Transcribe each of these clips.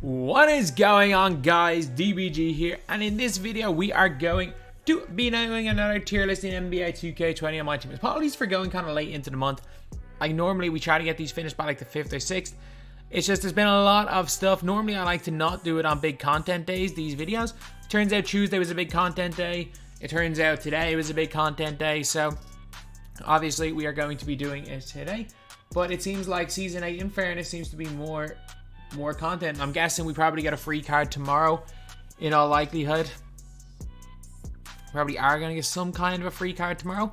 What is going on, guys? DBG here, and in this video we are going to be doing another tier list in NBA 2K21 MyTEAM. Apologies for going kind of late into the month. Like normally we try to get these finished by like the 5th or 6th. It's just there's been a lot of stuff. Normally I like to not do it on big content days, these videos. Turns out Tuesday was a big content day. It turns out today was a big content day. So obviously we are going to be doing it today. But it seems like Season 8, in fairness, seems to be more content. I'm guessing we probably get a free card tomorrow in all likelihood. Probably are going to get some kind of a free card tomorrow.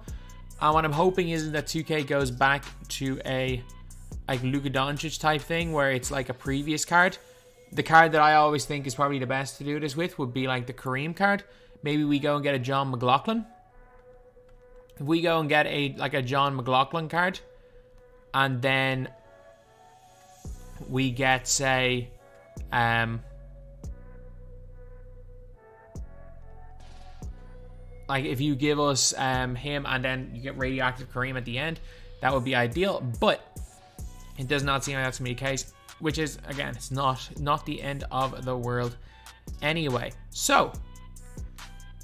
What I'm hoping is that 2K goes back to a like Luka Doncic type thing where it's like a previous card. The card that I always think is probably the best to do this with would be like the Kareem card. Maybe we go and get a John McLaughlin. If we go and get a John McLaughlin card, and then we get, say, like if you give us him and then you get radioactive Kareem at the end, that would be ideal. But it does not seem like that's going to be the case, which is, again, it's not the end of the world anyway. So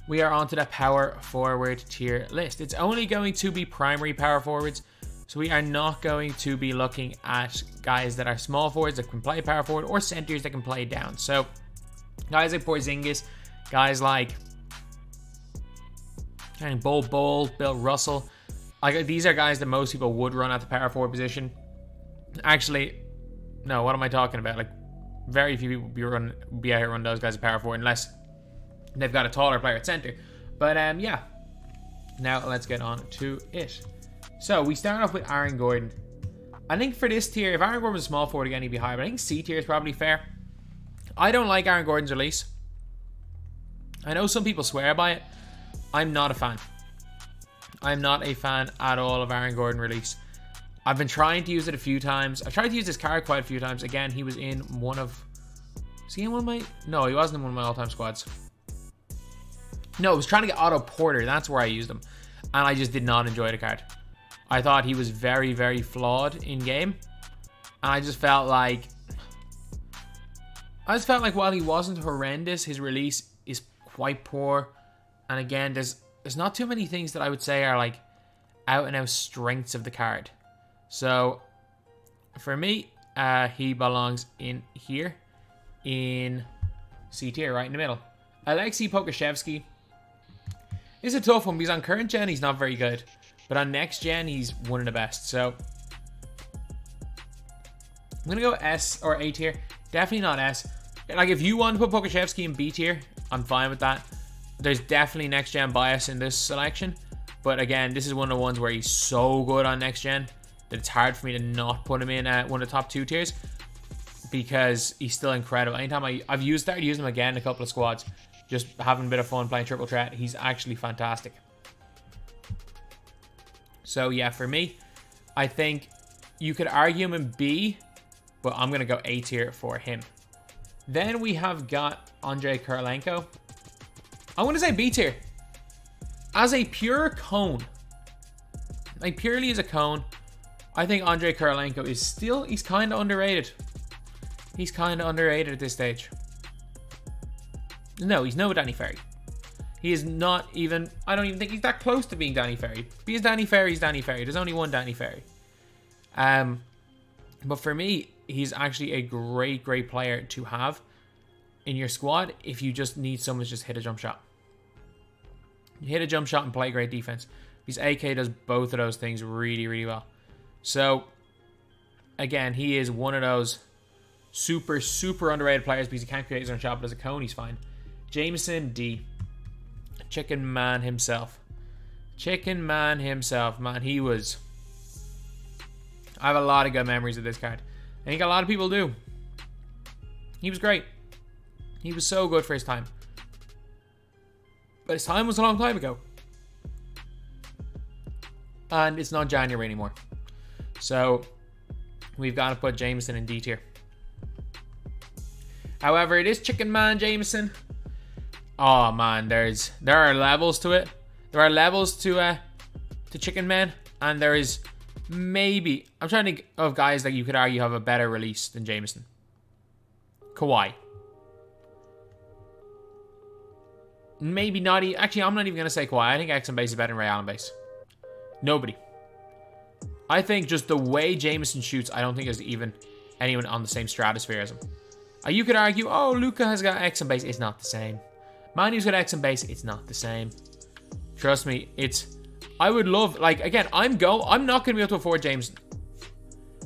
we are on to the power forward tier list. It's only going to be primary power forwards. So we are not going to be looking at guys that are small forwards that can play power forward or centers that can play down. So guys like Porzingis, guys like Bol, Bill Russell, like these are guys that most people would run at the power forward position. Actually, no, what am I talking about? Like very few people be out here running those guys at power forward unless they've got a taller player at center. But yeah, now let's get on to it. So we start off with Aaron Gordon. I think for this tier, if Aaron Gordon was a small forward again, he'd be higher. But I think C tier is probably fair. I don't like Aaron Gordon's release. I know some people swear by it. I'm not a fan. I'm not a fan at all of Aaron Gordon release. I've been trying to use it a few times. I've tried to use this card quite a few times. Again, he was in one of... Was he in one of my... No, he wasn't in one of my all-time squads. No, I was trying to get Otto Porter. That's where I used him. And I just did not enjoy the card. I thought he was very, very flawed in game. And I just felt like while he wasn't horrendous, his release is quite poor. And again, there's not too many things that I would say are like out and out strengths of the card. So for me, he belongs in here in C tier, right in the middle. Alexei Pokashevsky is a tough one because on current gen he's not very good. But on next gen, he's one of the best. So I'm going to go S or A tier. Definitely not S. Like, if you want to put Pokashevsky in B tier, I'm fine with that. There's definitely next gen bias in this selection. But again, this is one of the ones where he's so good on next gen that it's hard for me to not put him in one of the top 2 tiers. Because he's still incredible. Anytime I've started using him again in a couple of squads. Just having a bit of fun playing triple threat. He's actually fantastic. So yeah, for me, I think you could argue him in B, but I'm going to go A tier for him. Then we have got Andre Karlenko. I'm going to say B tier. As a pure cone, like purely as a cone, I think Andre Karlenko is still, he's kind of underrated. He's kind of underrated at this stage. No, he's no Danny Ferry. He is not even... I don't even think he's that close to being Danny Ferry. Because Danny Ferry's Danny Ferry. There's only one Danny Ferry. But for me, he's actually a great, great player to have in your squad if you just need someone to just hit a jump shot. You hit a jump shot and play great defense. Because AK does both of those things really, really well. So, again, he is one of those super, super underrated players because he can't create his own shot, but as a cone, he's fine. Jameson, D. Chicken Man himself. Chicken Man himself. Man, he was... I have a lot of good memories of this card. I think a lot of people do. He was great. He was so good for his time. But his time was a long time ago. And it's not January anymore. So, we've got to put Jameson in D tier. However, it is Chicken Man Jameson. Oh man, there are levels to it. There are levels to Chicken Man, and there is maybe, I'm trying to think of guys that you could argue have a better release than Jameson. Kawhi. Maybe not even... Actually, I'm not even going to say Kawhi. I think X and base is better than Ray Allen base. Nobody. I think just the way Jameson shoots, I don't think there's even anyone on the same stratosphere as him. You could argue, oh, Luka has got X and base. It's not the same. Manu's got X and base. It's not the same. Trust me, it's... I would love... Like, again, I'm not going to be able to afford Jameson.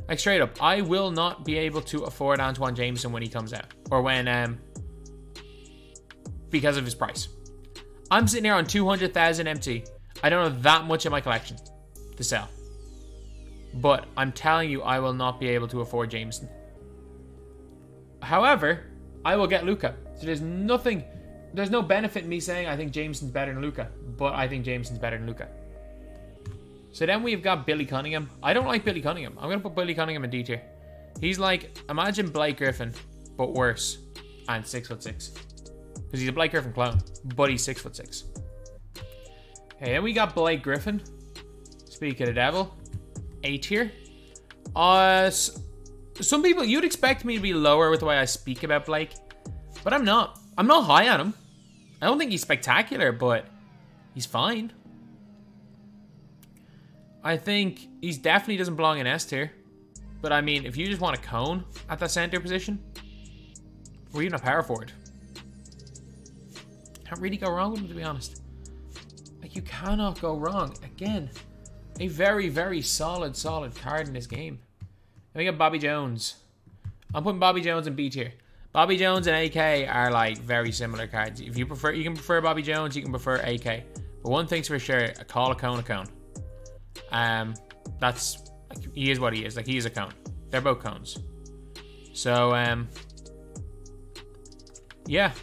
Like, straight up, I will not be able to afford Antoine Jameson when he comes out. Or when... because of his price. I'm sitting here on 200,000 MT. I don't have that much in my collection to sell. But I'm telling you, I will not be able to afford Jameson. However, I will get Luka. So there's nothing... There's no benefit in me saying I think Jameson's better than Luka. But I think Jameson's better than Luka. So then we've got Billy Cunningham. I don't like Billy Cunningham. I'm going to put Billy Cunningham in D tier. He's like... Imagine Blake Griffin, but worse. And 6'6". Because he's a Blake Griffin clone, but he's 6'6". Okay, then we got Blake Griffin. Speak of the devil. A tier. Some people, you'd expect me to be lower with the way I speak about Blake, but I'm not. I'm not high on him. I don't think he's spectacular, but he's fine. I think he definitely doesn't belong in S tier. But I mean, if you just want a cone at the center position, or even a power forward, can't really go wrong with him, to be honest. Like, you cannot go wrong. Again, a very, very solid card in this game. And we got Bobby Jones. I'm putting Bobby Jones in B tier. Bobby Jones and AK are like very similar cards. If you prefer, you can prefer Bobby Jones, you can prefer AK. But one thing's for sure, a call a cone a cone. That's like, he is what he is. Like, he is a cone. They're both cones. So yeah.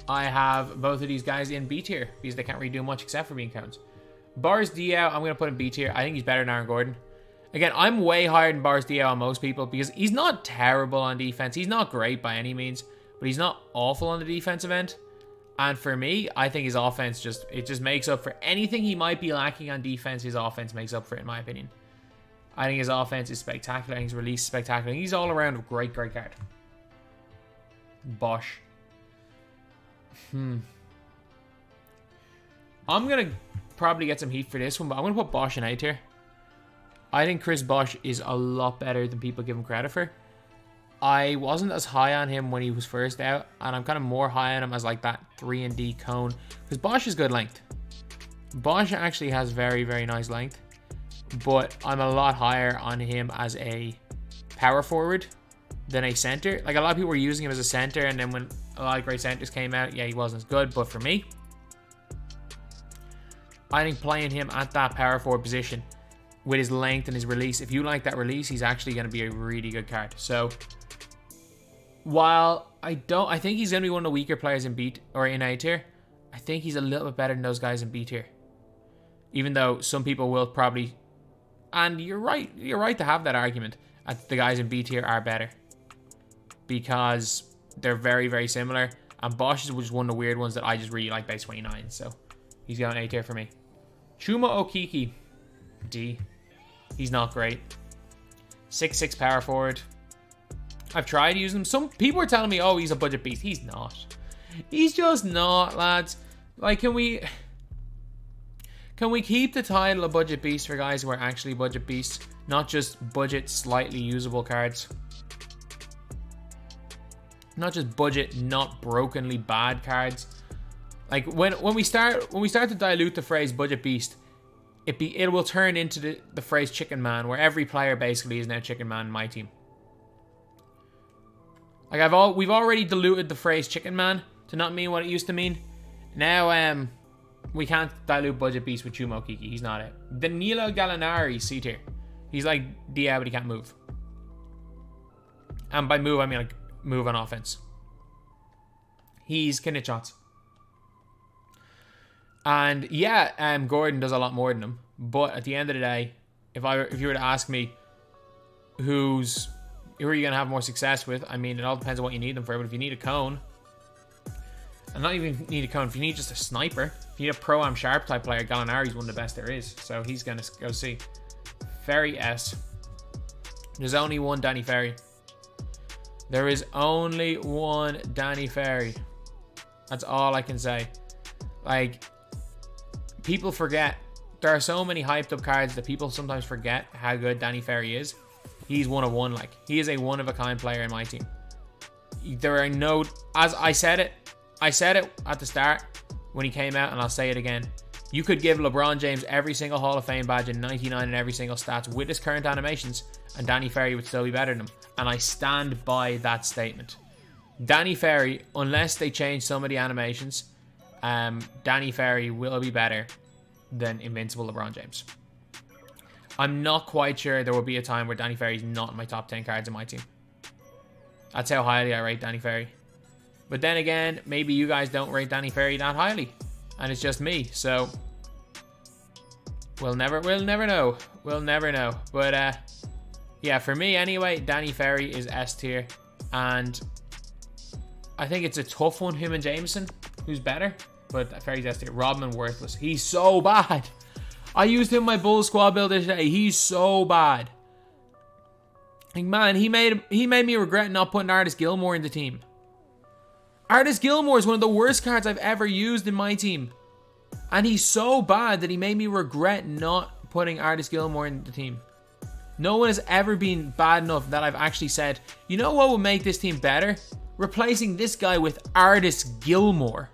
I have both of these guys in B tier because they can't really do much except for being cones. Boris Diaw, I'm going to put in B tier. I think he's better than Aaron Gordon. Again, I'm way higher than Boris Diaw on most people because he's not terrible on defense. He's not great by any means, but he's not awful on the defensive end. And for me, I think his offense just makes up for anything he might be lacking on defense. His offense makes up for it, in my opinion. I think his offense is spectacular. I think his release is spectacular. He's all around a great card. Bosh. I'm going to probably get some heat for this one, but I'm going to put Bosh in A tier. I think Chris Bosh is a lot better than people give him credit for. I wasn't as high on him when he was first out, and I'm kind of more high on him as like that 3-and-D cone, because Bosh is good length. Bosh actually has very, very nice length, but I'm a lot higher on him as a power forward than a center. Like, a lot of people were using him as a center, and then when a lot of great centers came out, yeah, he wasn't as good. But for me, I think playing him at that power forward position with his length and his release, if you like that release, he's actually going to be a really good card. So while I think he's going to be one of the weaker players in B or in A tier, I think he's a little bit better than those guys in B tier. Even though some people will probably, and you're right to have that argument, the guys in B tier are better because they're very, very similar. And Bosch is just one of the weird ones that I just really like base 29. So he's going A tier for me. Chuma Okeke, D. He's not great. 6'6" power forward. I've tried using him. Some people are telling me, oh, he's a budget beast. He's not. He's just not, lads. Like, can we keep the title of budget beast for guys who are actually budget beasts, not just budget slightly usable cards? Not just budget, not brokenly bad cards. Like, when we start to dilute the phrase budget beast, it will turn into the phrase chicken man, where every player basically is now chicken man in my team. Like, we've already diluted the phrase chicken man to not mean what it used to mean. Now we can't dilute budget beast with Chuma Okeke. He's not it. Danilo Gallinari, C tier. He's like Diaw, but he can't move. And by move, I mean like move on offense. He's Kinnick shots. And yeah, Gordon does a lot more than him. But at the end of the day, if you were to ask me who are you going to have more success with, I mean, it all depends on what you need them for. But if you need a cone, and not even need a cone, if you need just a sniper, if you need a pro-am sharp type player, Gallinari's one of the best there is. So he's going to go C. Ferry S. There's only one Danny Ferry. There is only one Danny Ferry. That's all I can say. Like, people forget. There are so many hyped up cards that people sometimes forget how good Danny Ferry is. He's one of one. Like, he is a one of a kind player in my team. There are no, as I said it at the start when he came out, and I'll say it again. You could give LeBron James every single Hall of Fame badge and 99 in every single stats with his current animations, and Danny Ferry would still be better than him. And I stand by that statement. Danny Ferry, unless they change some of the animations, Danny Ferry will be better than Invincible LeBron James. I'm not quite sure there will be a time where Danny Ferry is not in my top 10 cards in my team. That's how highly I rate Danny Ferry. But then again, maybe you guys don't rate Danny Ferry that highly, and it's just me. So we'll never know. We'll never know. But yeah, for me anyway, Danny Ferry is S tier, and I think it's a tough one. Him and Jameson, who's better? But Ferry's S tier. Rodman worthless. He's so bad. I used him in my Bulls squad build today. He's so bad. Like, man, he made me regret not putting Artis Gilmore in the team. Artis Gilmore is one of the worst cards I've ever used in my team. And he's so bad that he made me regret not putting Artis Gilmore in the team. No one has ever been bad enough that I've actually said, you know what will make this team better? Replacing this guy with Artis Gilmore.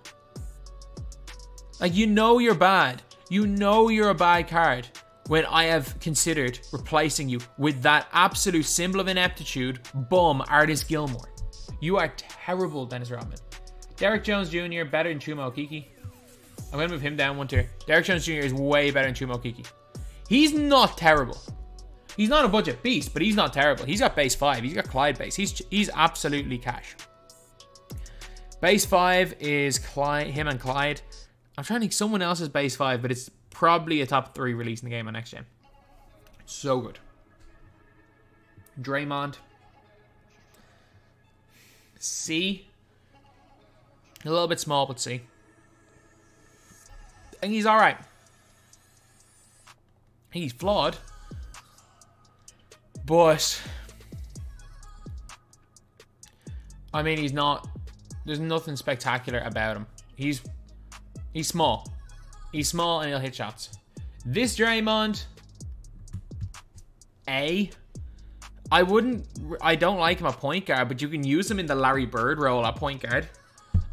Like, you know you're bad. You know you're a bad card when I have considered replacing you with that absolute symbol of ineptitude, bum, Artis Gilmore. You are terrible, Dennis Rodman. Derek Jones Jr. better than Chuma Okeke. I'm going to move him down one tier. Derek Jones Jr. is way better than Chuma Okeke. He's not terrible. He's not a budget beast, but he's not terrible. He's got base 5. He's got Clyde base. He's absolutely cash. Base 5 is him and Clyde. I'm trying to think someone else's base 5, but it's probably a top 3 release in the game on next gen. So good. Draymond. C. A little bit small, but C. I think he's alright. I think he's flawed. But I mean, he's not, there's nothing spectacular about him. He's small. He's small and he'll hit shots. This Draymond, A. I don't like him at point guard, but you can use him in the Larry Bird role at point guard.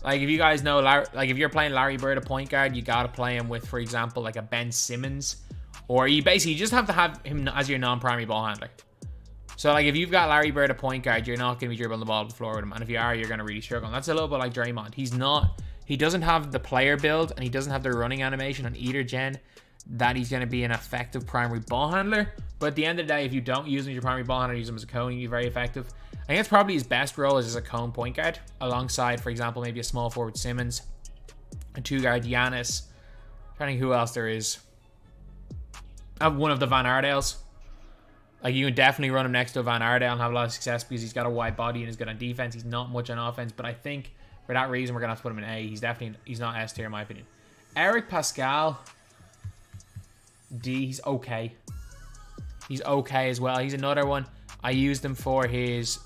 Like, if you guys know, like, if you're playing Larry Bird at point guard, you gotta play him with, for example, like a Ben Simmons. Or you basically just have to have him as your non-primary ball handler. So, like, if you've got Larry Bird at point guard, you're not going to be dribbling the ball to the floor with him. And if you are, you're going to really struggle. And that's a little bit like Draymond. He doesn't have the player build, and he doesn't have the running animation on either gen that he's going to be an effective primary ball handler. But at the end of the day, if you don't use him as your primary ball handler, use him as a cone, he'll be very effective. I think that's probably his best role is as a cone point guard, alongside, for example, maybe a small forward Simmons, a 2-guard Giannis. I'm trying to think who else there is. One of the Van Ardales. Like, you can definitely run him next to Van Ardale and have a lot of success because he's got a wide body and he's good on defense. He's not much on offense, but I think for that reason we're gonna have to put him in A. He's not S tier in my opinion. Eric Pascal, D. He's okay. He's okay as well. He's another one. I used him for his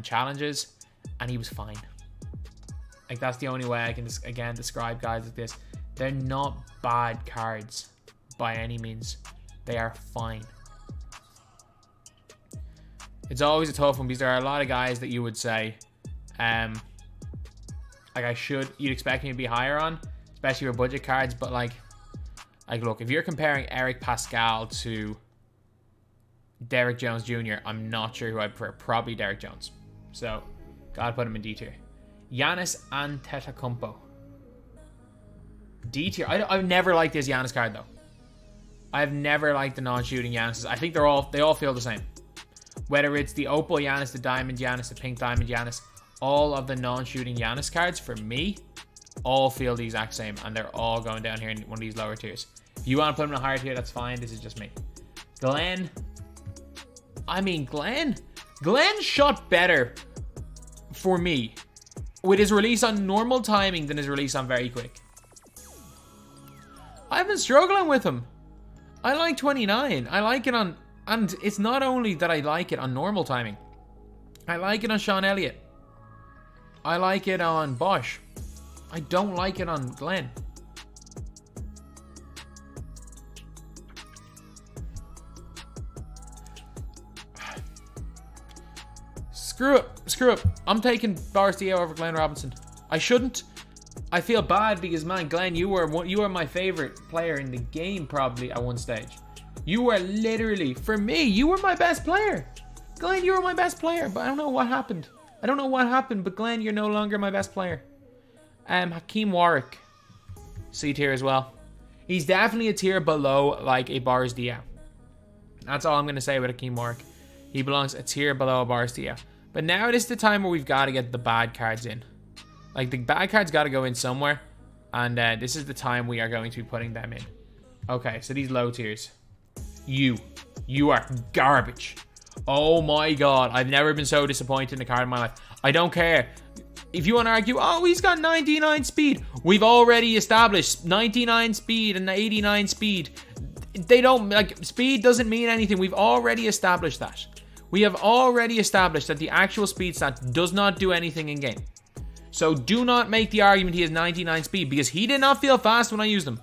challenges, and he was fine. Like, that's the only way I can again describe guys like this. They're not bad cards by any means. They are fine. It's always a tough one because there are a lot of guys that you would say, like, you'd expect me to be higher on, especially for budget cards. But like look, if you're comparing Eric Pascal to Derek Jones Jr., I'm not sure who I prefer. Probably Derek Jones. So, gotta put him in D tier. Giannis Antetokounmpo. D tier. I've never liked this Giannis card though. I've never liked the non-shooting Giannis. I think they all feel the same. Whether it's the Opal Giannis, the Diamond Giannis, the Pink Diamond Giannis, all of the non-shooting Giannis cards, for me, all feel the exact same. And they're all going down here in one of these lower tiers. If you want to put them in a higher tier, that's fine. This is just me. Glenn. I mean, Glenn shot better for me with his release on normal timing than his release on very quick. I've been struggling with him. I like 29. I like it on... And it's not only that I like it on normal timing. I like it on Sean Elliott. I like it on Bosch. I don't like it on Glenn. Screw up. I'm taking Boris Dio over Glenn Robinson. I shouldn't. I feel bad because, man, Glenn, you were my favorite player in the game probably at one stage. You were literally, for me, you were my best player. Glenn, you were my best player, but I don't know what happened. But Glenn, you're no longer my best player. Hakeem Warwick, C tier as well. He's definitely a tier below like a Boris Dio. That's all I'm going to say about Hakeem Warwick. He belongs a tier below a Boris Dio. But now it is the time where we've got to get the bad cards in. Like, the bad cards got to go in somewhere. And this is the time we are going to be putting them in. Okay, so these low tiers. You are garbage. Oh my god, I've never been so disappointed in a card in my life. I don't care. If you want to argue, oh, he's got 99 speed. We've already established 99 speed and 89 speed. They don't, like, speed doesn't mean anything. We've already established that. We have already established that the actual speed stat does not do anything in game. So do not make the argument he has 99 speed, because he did not feel fast when I used him.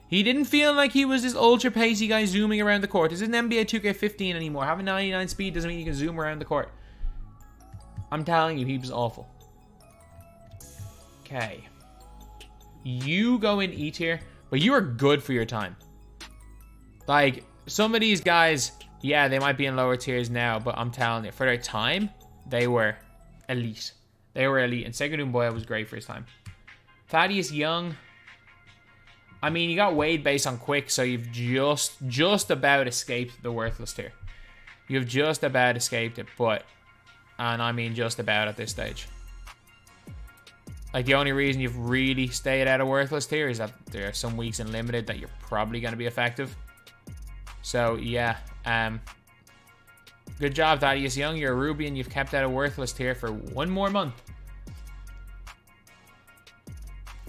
He didn't feel like he was this ultra pacey guy zooming around the court. This isn't NBA 2K15 anymore. Having 99 speed doesn't mean you can zoom around the court. I'm telling you, he was awful. Okay. You go in E tier, but you are good for your time. Like, some of these guys, yeah, they might be in lower tiers now, but I'm telling you, for their time, they were elite. They were elite, and Sekou Doumbouya was great for his time. Thaddeus Young, I mean, you got Wade based on quick, so you've just about escaped the worthless tier. You've just about escaped it, but, and I mean just about at this stage. Like, the only reason you've really stayed out of worthless tier is that there are some weeks in limited that you're probably going to be effective. So, yeah. Good job, Thaddeus Young. You're a Ruby and you've kept out of worthless tier for one more month.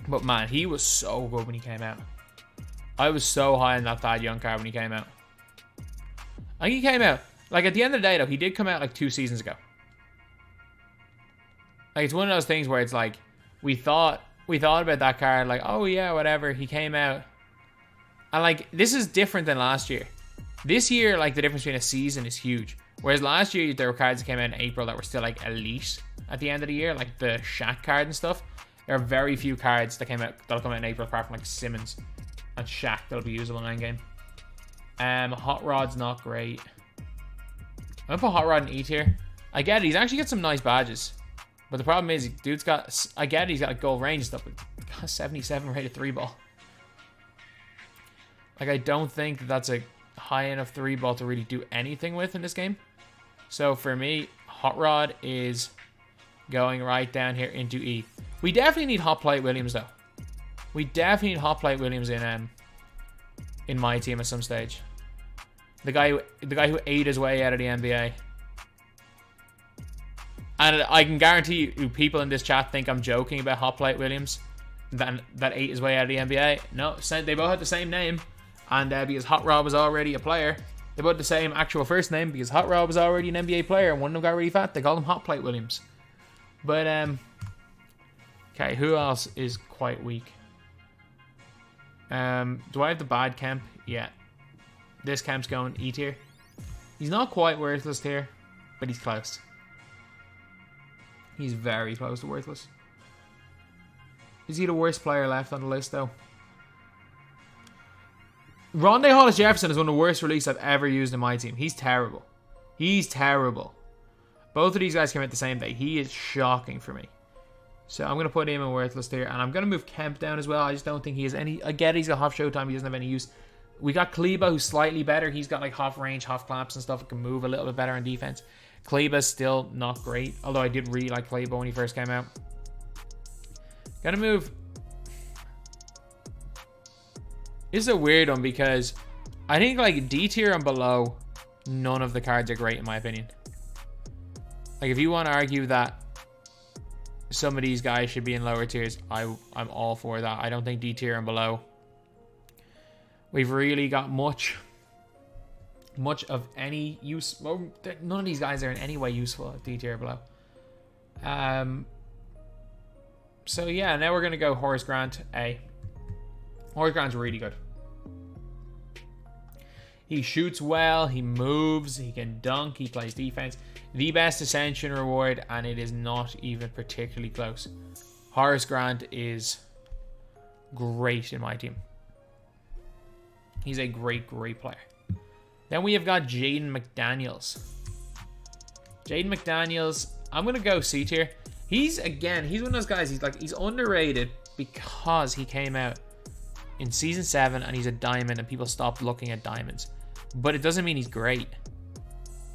But, man, he was so good when he came out. I was so high on that Thad Young card when he came out. I think he came out, like, at the end of the day, though, he did come out, like, 2 seasons ago. Like, it's one of those things where it's like, we thought about that card, like, oh, yeah, whatever. He came out. And, like, this is different than last year. This year, like, the difference between a season is huge. Whereas last year, there were cards that came out in April that were still, like, elite at the end of the year. Like, the Shaq card and stuff. There are very few cards that that'll come out in April, apart from, like, Simmons and Shaq that'll be usable in endgame. Hot Rod's not great. I'm gonna put Hot Rod in E tier. I get it. He's actually got some nice badges. But the problem is, dude's got... I get it. He's got, like, gold range and stuff, but he's got a 77 rated 3-ball. Like, I don't think that's a high enough 3-ball to really do anything with in this game. So, for me, Hot Rod is going right down here into E. We definitely need Hot Plate Williams, though. We definitely need Hot Plate Williams in my team at some stage. The guy who ate his way out of the NBA. And I can guarantee you, people in this chat think I'm joking about Hot Plate Williams that ate his way out of the NBA. No, they both had the same name. And because Hot Rod was already a player, they both had the same actual first name because Hot Rod was already an NBA player and one of them got really fat. They called him Hot Plate Williams. But, okay, who else is quite weak? Do I have the bad Kemp? Yeah. This Kemp's going E tier. He's not quite worthless tier, but he's close. He's very close to worthless. Is he the worst player left on the list, though? Rondae Hollis Jefferson is one of the worst releases I've ever used in my team. He's terrible. He's terrible. Both of these guys came out the same day. He is shocking for me. So I'm going to put him in worthless tier. And I'm going to move Kemp down as well. I just don't think he has any... I get he's got half showtime. He doesn't have any use. We got Kaliba, who's slightly better. He's got like half range, half claps and stuff. It can move a little bit better on defense. Kaliba's still not great. Although I did really like Kaliba when he first came out. Gotta move... This is a weird one because I think like D tier and below, none of the cards are great in my opinion. Like if you want to argue that some of these guys should be in lower tiers, I'm all for that. I don't think D tier and below we've really got much of any use. Well, none of these guys are in any way useful at D tier or below. So yeah, now we're going to go Horus Grant A. Horus Grant's really good. He shoots well, he moves, he can dunk, he plays defense. The best ascension reward, and it is not even particularly close. Horus Grant is great in my team. He's a great, great player. Then we have got Jaden Mcdaniels. Jaden McDaniels, I'm going to go C tier. He's one of those guys, he's underrated because he came out in Season 7 and he's a diamond and people stopped looking at diamonds. But it doesn't mean he's great.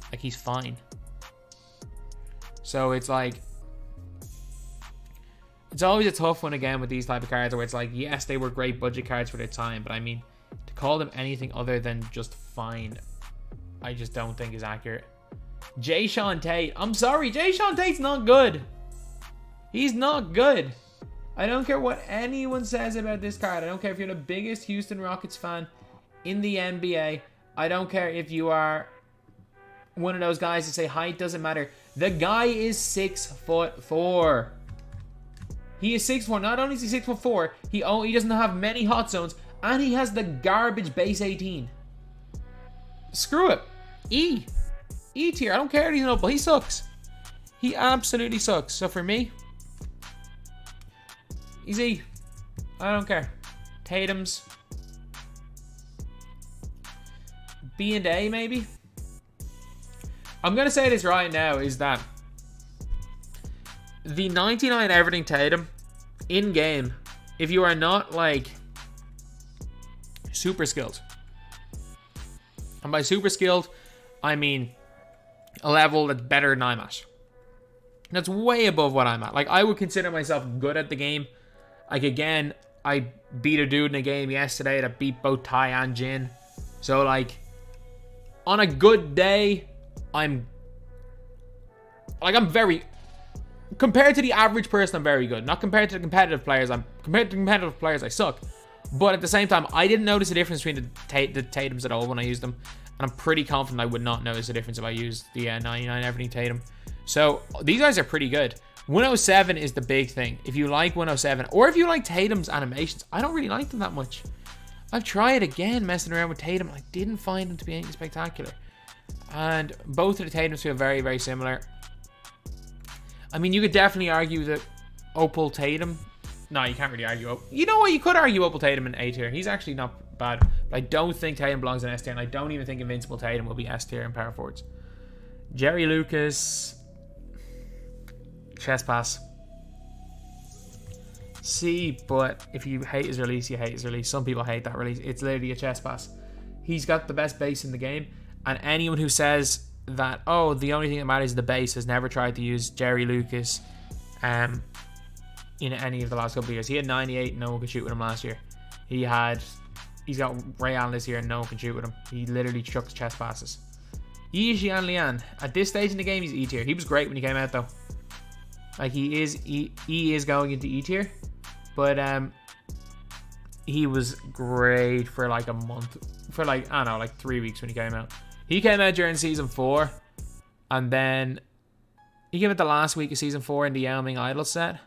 Like, he's fine. So it's like, it's always a tough one again with these type of cards where it's like, yes, they were great budget cards for their time, but I mean, to call them anything other than just fine, I just don't think is accurate. Jayshawn Tate. I'm sorry, Jayshawn Tate's not good. He's not good. I don't care what anyone says about this card. I don't care if you're the biggest Houston Rockets fan in the NBA. I don't care if you are one of those guys that say height doesn't matter. The guy is 6'4". He is 6'4". Not only is he 6'4", he doesn't have many hot zones, and he has the garbage base 18. Screw it. E tier. I don't care if he's noble. He sucks. He absolutely sucks. So for me, he's E. I don't care. Tatum's B and A maybe. I'm gonna say this right now is that the 99 everything Tatum in game, if you are not like super skilled, and by super skilled I mean a level that's better than I'm at. That's way above what I'm at. Like, I would consider myself good at the game. Like, again, I beat a dude in a game yesterday that beat both Ty and Jin. So like, on a good day, I'm very, compared to the average person, I'm very good. Not compared to the competitive players. Compared to competitive players, I suck. But at the same time, I didn't notice a difference between the Tatums at all when I used them. And I'm pretty confident I would not notice a difference if I used the 99 everything Tatum. So these guys are pretty good. 107 is the big thing. If you like 107, or if you like Tatum's animations, I don't really like them that much. I've tried again messing around with Tatum. I didn't find them to be anything spectacular. And both of the Tatums feel very, very similar. I mean, you could definitely argue that Opal Tatum. No, you can't really argue. You know what? You could argue Opal Tatum in A tier. He's actually not bad. But I don't think Tatum belongs in S tier. And I don't even think Invincible Tatum will be S tier in power forwards. Jerry Lucas. Chest pass. C, but if you hate his release, you hate his release. Some people hate that release. It's literally a chest pass. He's got the best base in the game. And anyone who says that, oh, the only thing that matters is the base, has never tried to use Jerry Lucas in any of the last couple of years. He had 98 and no one could shoot with him last year. He's got Ray Allen this year and no one can shoot with him. He literally chucks chest passes. Yi Jian Lian. At this stage in the game, he's E tier. He was great when he came out though. Like, he is going into E tier. But he was great for like a month. For like, I don't know, like 3 weeks when he came out. He came out during Season 4. And then he came out the last week of Season 4 in the Yao Ming Idol set.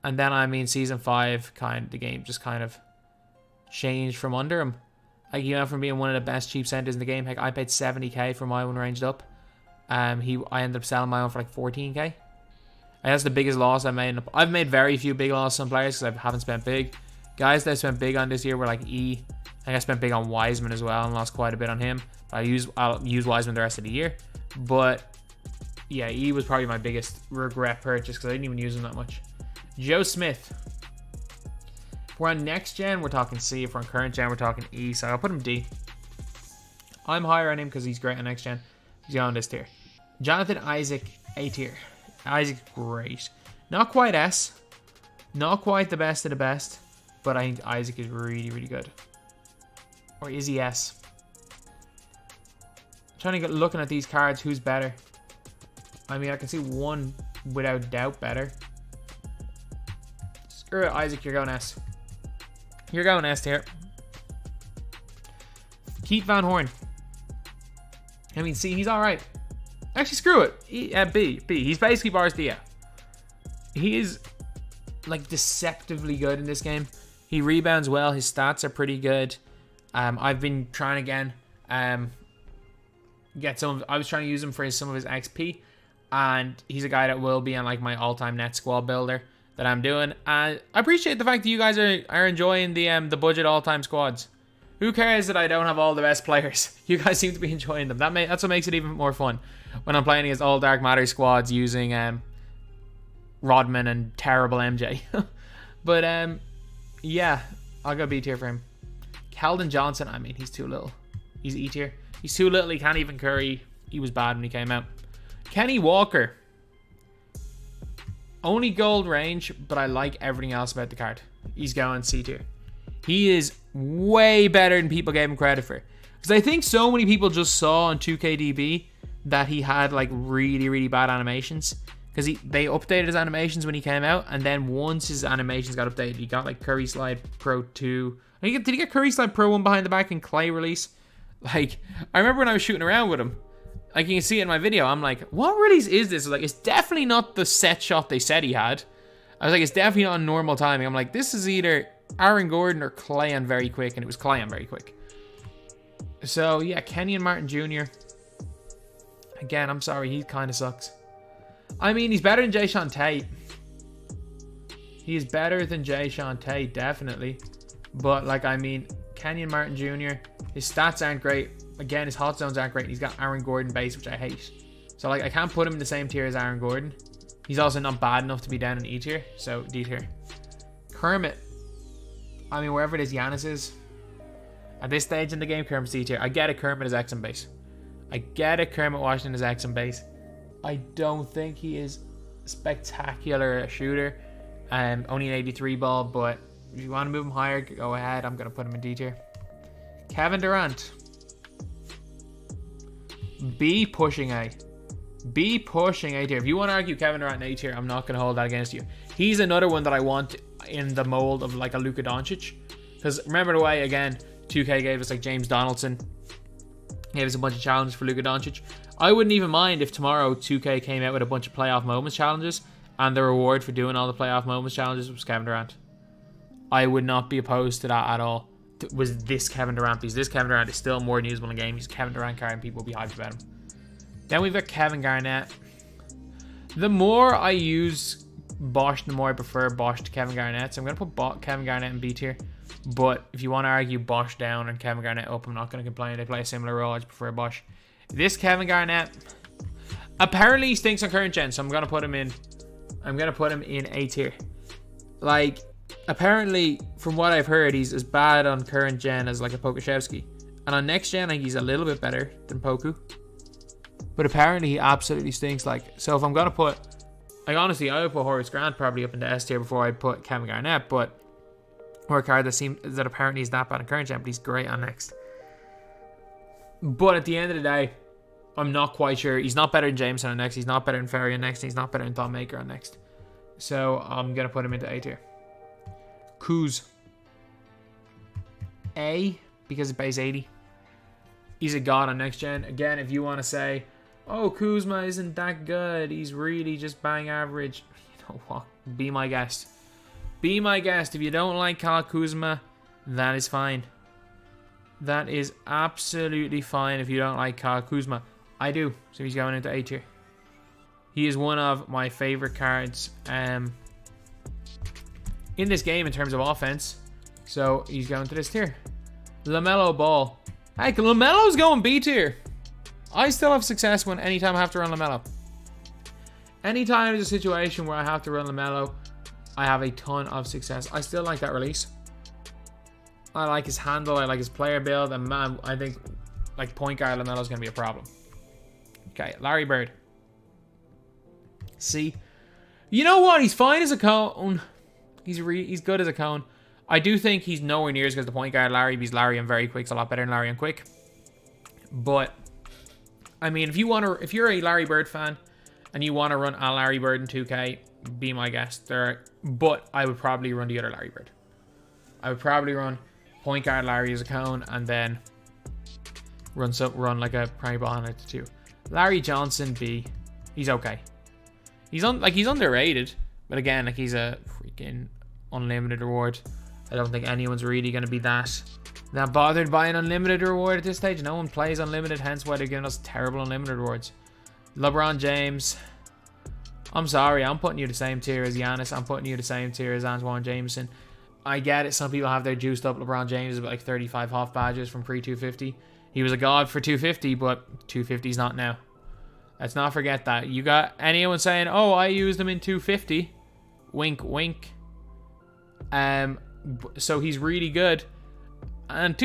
And then, I mean, Season 5, the game just kind of changed from under him. Like, he went from being one of the best cheap centers in the game. Heck, I paid 70k for my one ranged up. I ended up selling my own for like 14k. And that's the biggest loss I made. I've made very few big losses on players because I haven't spent big. Guys that I spent big on this year were like E. I think I spent big on Wiseman as well and lost quite a bit on him. I'll use Wiseman the rest of the year. But yeah, E was probably my biggest regret purchase because I didn't even use him that much. Joe Smith. If we're on next gen, we're talking C. If we're on current gen, we're talking E. So I'll put him D. I'm higher on him because he's great on next gen. He's going this tier. Jonathan Isaac, A tier. Isaac's great. Not quite S. Not quite the best of the best. But I think Isaac is really, really good. Or is he S? I'm trying to get looking at these cards. Who's better? I mean, I can see one without doubt better. Screw it, Isaac. You're going S. You're going S tier. Keith Van Horn. I mean, C. He's alright. Actually, screw it. B. He's basically Boris Dia. He is like deceptively good in this game. He rebounds well. His stats are pretty good. I've been trying again. Get some. I was trying to use him for some of his XP, and he's a guy that will be on like my all-time net squad builder that I'm doing. And I appreciate the fact that you guys are enjoying the budget all-time squads. Who cares that I don't have all the best players? You guys seem to be enjoying them. That's what makes it even more fun when I'm playing against all Dark Matter squads using Rodman and terrible MJ. But yeah, I'll go B tier for him. Keldon Johnson, I mean, he's too little. He's E tier. He's too little. He can't even curry. He was bad when he came out. Kenny Walker. Only gold range, but I like everything else about the card. He's going C tier. He is way better than people gave him credit for. Because I think so many people just saw on 2KDB that he had like really, really bad animations. Because they updated his animations when he came out. And then once his animations got updated, he got like Curry Slide Pro 2. Did he get Curry Slide Pro 1 behind the back in Clay release? Like, I remember when I was shooting around with him. Like, you can see it in my video. I'm like, what release is this? Like, it's definitely not the set shot they said he had. I was like, it's definitely not normal timing. I'm like, this is either Aaron Gordon or Clay on very quick. And it was Clay on very quick. So, yeah, Kenyon Martin Jr. Again, I'm sorry. He kind of sucks. I mean, he's better than Jayshawn Tate. He is better than Jayshawn Tate, definitely. But, like, I mean, Kenyon Martin Jr., his stats aren't great. Again, his hot zones aren't great. He's got Aaron Gordon base, which I hate. So, like, I can't put him in the same tier as Aaron Gordon. He's also not bad enough to be down in E tier. So, D tier. Kermit. I mean, wherever it is Giannis is. At this stage in the game, Kermit's D tier. I get it, Kermit is X and base. I get it, Kermit Washington is X and base. I don't think he is spectacular a shooter. Only an 83 ball, but if you want to move him higher, go ahead. I'm going to put him in D tier. Kevin Durant. B pushing A. B pushing A tier. If you want to argue Kevin Durant in A tier, I'm not going to hold that against you. He's another one that I want in the mold of like a Luka Doncic. Because remember the way, again, 2K gave us like James Donaldson. Gave us a bunch of challenges for Luka Doncic. I wouldn't even mind if tomorrow 2K came out with a bunch of playoff moments challenges and the reward for doing all the playoff moments challenges was Kevin Durant. I would not be opposed to that at all. Was this Kevin Durant? Because this Kevin Durant is still more than usable in the game. He's a Kevin Durant card and people will be hyped about him. Then we've got Kevin Garnett. The more I use Bosch, the more I prefer Bosch to Kevin Garnett. So I'm going to put Kevin Garnett in B tier. But if you want to argue Bosch down and Kevin Garnett up, I'm not going to complain. They play a similar role. I just prefer Bosch. This Kevin Garnett, apparently he stinks on current gen, so I'm going to put him in. I'm going to put him in A tier. Like, apparently, from what I've heard, he's as bad on current gen as like a Pokuševski. And on next gen, I think he's a little bit better than Poku. But apparently, he absolutely stinks. Like, so if I'm going to put, like, honestly, I would put Horus Grant probably up into S tier before I put Kevin Garnett. But, or a card that apparently is that bad on current gen, but he's great on next. But at the end of the day, I'm not quite sure. He's not better than Jameson on next. He's not better than Ferry on next. He's not better than Thon Maker on next. So I'm going to put him into A tier. Kuz. A, because it's base 80. He's a god on next gen. Again, if you want to say, oh, Kuzma isn't that good, he's really just bang average. You know what? Be my guest. Be my guest. If you don't like Kyle Kuzma, that is fine. That is absolutely fine if you don't like Kyle Kuzma. I do. So he's going into A tier. He is one of my favorite cards in this game in terms of offense. So he's going to this tier. LaMelo Ball. Heck, LaMelo's going B tier. I still have success when anytime I have to run LaMelo. Anytime there's a situation where I have to run LaMelo, I have a ton of success. I still like that release. I like his handle. I like his player build. And man, I think like point guard LaMelo is going to be a problem. Okay, Larry Bird. C. You know what? He's fine as a cone. He's good as a cone. I do think he's nowhere near as good as the point guard Larry, because Larry on very quick's a lot better than Larry on quick. But I mean, if you're a Larry Bird fan and you want to run a Larry Bird in 2K, be my guest. But I would probably run the other Larry Bird. I would probably run point guard Larry as a cone and then run like a primary ball on it too. Larry Johnson B. He's okay. He's underrated, but again, like he's a freak. freaking unlimited reward. I don't think anyone's really going to be that bothered by an unlimited reward at this stage. No one plays unlimited, hence why they're giving us terrible unlimited rewards. LeBron James. I'm sorry, I'm putting you the same tier as Giannis. I'm putting you the same tier as Antoine Jameson. I get it, some people have their juiced up LeBron James with like 35 half badges from pre-250. He was a god for 250, but 250's not now. Let's not forget that. You got anyone saying, oh, I used him in 250. Wink, wink. So he's really good. And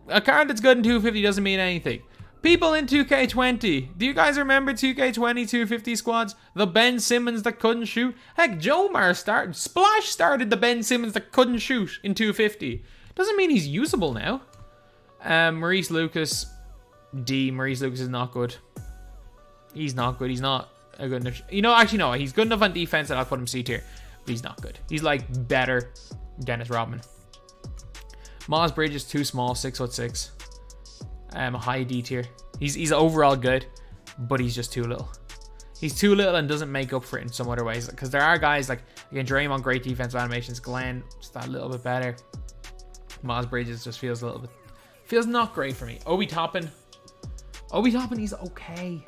a card that's good in 250 doesn't mean anything. People in 2K20. Do you guys remember 2K20 250 squads? The Ben Simmons that couldn't shoot? Heck, Splash started the Ben Simmons that couldn't shoot in 250. Doesn't mean he's usable now. Maurice Lucas. Maurice Lucas is not good. He's not good. He's not a good enough. You know, actually, no. He's good enough on defense that I'll put him C tier. But he's not good. He's like better Dennis Rodman. Miles Bridges, too small, 6'6". High D tier. He's overall good, but he's just too little. He's too little and doesn't make up for it in some other ways. Because there are guys like, again, Draymond, great defensive animations. Glenn, just that little bit better. Miles Bridges just feels not great for me. Obi Toppin, he's okay.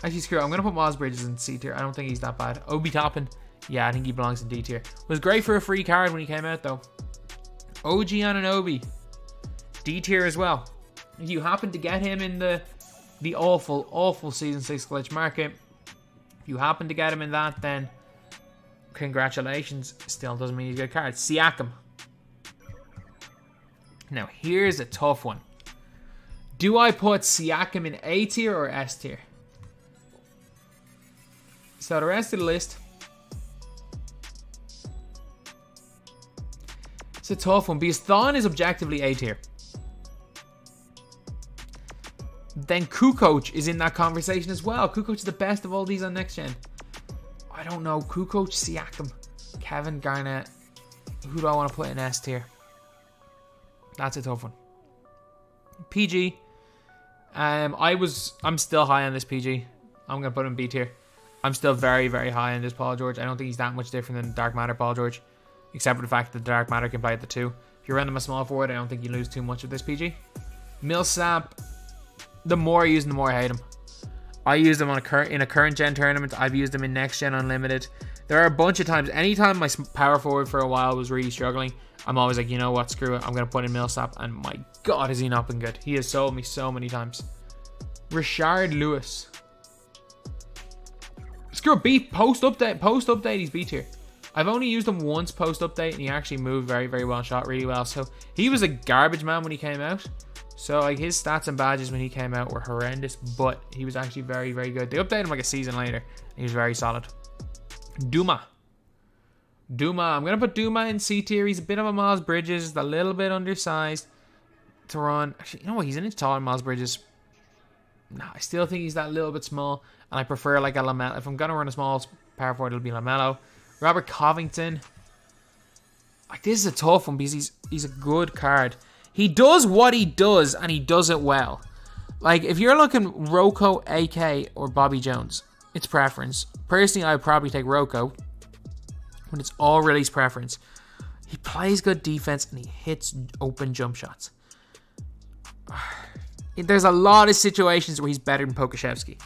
Actually, screw it. I'm going to put Miles Bridges in C tier. I don't think he's that bad. Obi Toppin, yeah, I think he belongs in D tier. Was great for a free card when he came out, though. OG Anunoby, D tier as well. If you happen to get him in the awful Season 6 glitch market, if you happen to get him in that, then congratulations. Still doesn't mean he's a good card. Siakam. Now, here's a tough one. Do I put Siakam in A tier or S tier? So the rest of the list, it's a tough one because Thon is objectively A tier. Then Kukoc is in that conversation as well. Kukoc is the best of all these on next gen. I don't know. Kukoc, Siakam, Kevin Garnett. Who do I want to put in S tier? That's a tough one. PG. I'm still high on this PG. I'm gonna put him in B tier. I'm still very, very high on this Paul George. I don't think he's that much different than Dark Matter Paul George, except for the fact that Dark Matter can play at the 2. If you run him a small forward, I don't think you lose too much with this PG. Millsap. The more I use him, the more I hate him. I used him in a current gen tournament. I've used him in next gen unlimited. There are a bunch of times. Anytime my power forward for a while was really struggling, I'm always like, you know what, screw it. I'm going to put in Millsap. And my God, has he not been good. He has sold me so many times. Rashard Lewis. Screw it, B. Post update, he's B tier. I've only used him once post update, and he actually moved very, very well and shot really well. So he was a garbage man when he came out. So like his stats and badges when he came out were horrendous, but he was actually very, very good. They updated him like a season later. And he was very solid. Duma. I'm going to put Duma in C tier. He's a bit of a Miles Bridges, a little bit undersized to run. Actually, you know what? He's an inch taller than Miles Bridges. No, I still think he's that little bit small. And I prefer like a LaMelo. If I'm going to run a small power forward, it'll be LaMelo. Robert Covington. Like, this is a tough one because he's a good card. He does what he does, and he does it well. Like, if you're looking Rocco, AK, or Bobby Jones, it's preference. Personally, I would probably take Rocco, but it's all release preference. He plays good defense, and he hits open jump shots. There's a lot of situations where he's better than Pokusevski.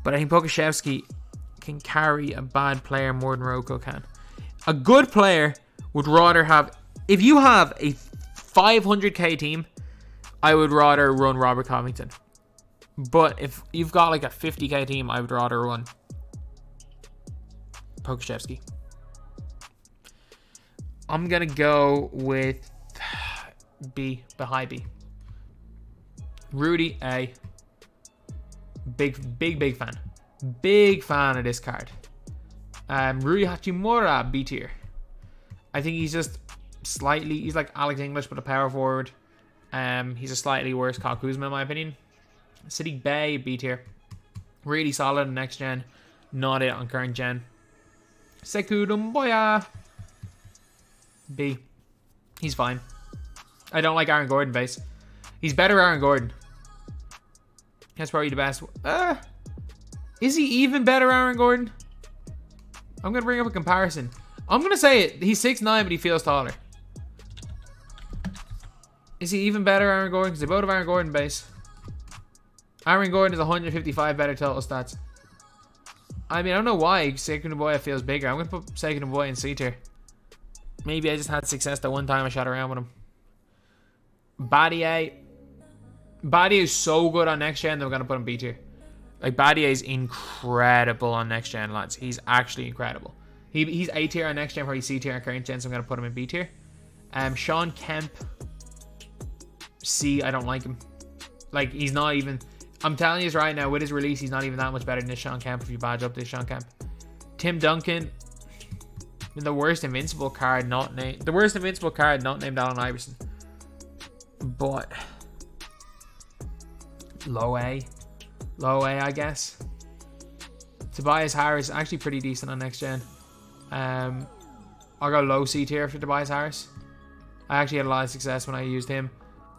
But I think Pokusevski can carry a bad player more than Rocco can. A good player would rather have... If you have a 500k team, I would rather run Robert Covington. But if you've got like a 50k team, I would rather run Pokusevski. I'm gonna go with B, the high B. Rudy A. Big fan. Big fan of this card. Rui Hachimura, B tier. I think he's just slightly, he's like Alex English but a power forward. He's a slightly worse Kyle Kuzma in my opinion. City Bay, B tier. Really solid in next gen. Not it on current gen. Sekou Doumbouya, B. He's fine. I don't like Aaron Gordon base. He's better Aaron Gordon. That's probably the best. Is he even better Aaron Gordon? I'm going to bring up a comparison. I'm going to say it. He's 6'9", but he feels taller. Is he even better, Aaron Gordon? Because they both have Aaron Gordon base. Aaron Gordon is 155 better total stats. I mean, I don't know why Sekou Naboya feels bigger. I'm going to put Sekou Naboya in C tier. Maybe I just had success that one time I shot around with him. Badier. Badier is so good on next gen that we're going to put him B tier. Like, Badier is incredible on next gen, lads. He's actually incredible. He's A tier on next gen, probably C tier on current gen, so I'm going to put him in B tier. Sean Kemp. C, I don't like him. Like, he's not even... I'm telling you this right now, with his release, he's not even that much better than this Sean Kemp if you badge up this Sean Kemp. Tim Duncan. The worst invincible card not named... The worst invincible card not named Allen Iverson. But... Low A. Low A, I guess. Tobias Harris, actually pretty decent on next gen. I'll go low C tier for Tobias Harris. I actually had a lot of success when I used him.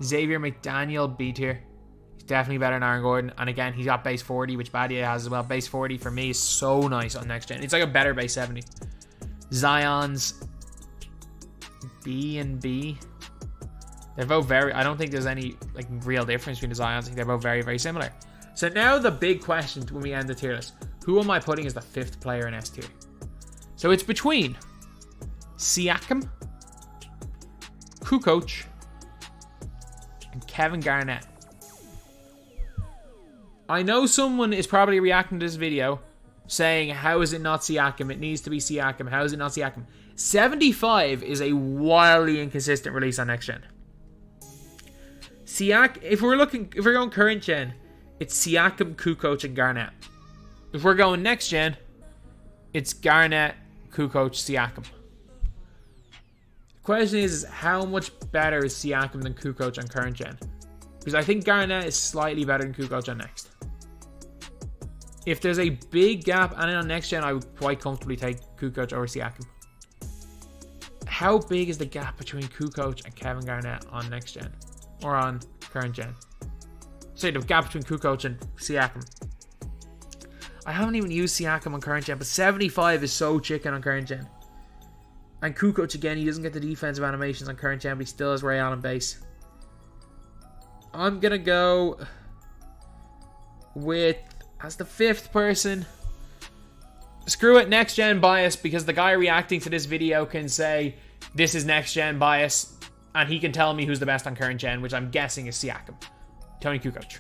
Xavier McDaniel, B tier. He's definitely better than Aaron Gordon. And again, he's got base 40, which Badier has as well. Base 40 for me is so nice on next gen. It's like a better base 70. Zion's B and B. They're both very... I don't think there's any like real difference between the Zions. I think they're both very, very similar. So now the big question when we end the tier list. Who am I putting as the 5th player in S tier? So it's between Siakam, Kukoc, and Kevin Garnett. I know someone is probably reacting to this video saying, how is it not Siakam? It needs to be Siakam. How is it not Siakam? 75 is a wildly inconsistent release on next gen. If we're going current gen, it's Siakam, Kukoc, and Garnett. If we're going next gen, it's Garnett, Kukoc, Siakam. The question is how much better is Siakam than Kukoc on current gen? Because I think Garnett is slightly better than Kukoc on next. If there's a big gap, and on next gen, I would quite comfortably take Kukoc over Siakam. How big is the gap between Kukoc and Kevin Garnett on next gen? Or on current gen? Say the gap between Kukoc and Siakam. I haven't even used Siakam on current gen, but 75 is so chicken on current gen. And Kukoc, again, he doesn't get the defensive animations on current gen, but he still has Ray Allen base. I'm going to go with, as the 5th person, screw it, next gen bias, because the guy reacting to this video can say, this is next gen bias, and he can tell me who's the best on current gen, which I'm guessing is Siakam. Tony Kukoc.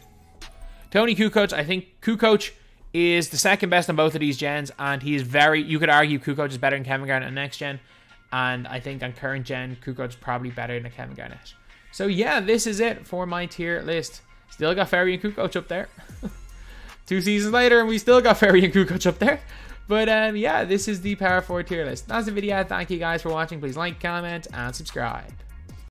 Tony Kukoc, I think Kukoc is the 2nd best on both of these gens, and he is very... You could argue Kukoc is better than Kevin Garnett on next gen, and I think on current gen, Kukoc is probably better than Kevin Garnett. So yeah, this is it for my tier list. Still got Ferry and Kukoc up there. 2 seasons later, and we still got Ferry and Kukoc up there. But yeah, this is the Power 4 tier list. That's the video. Thank you guys for watching. Please like, comment, and subscribe.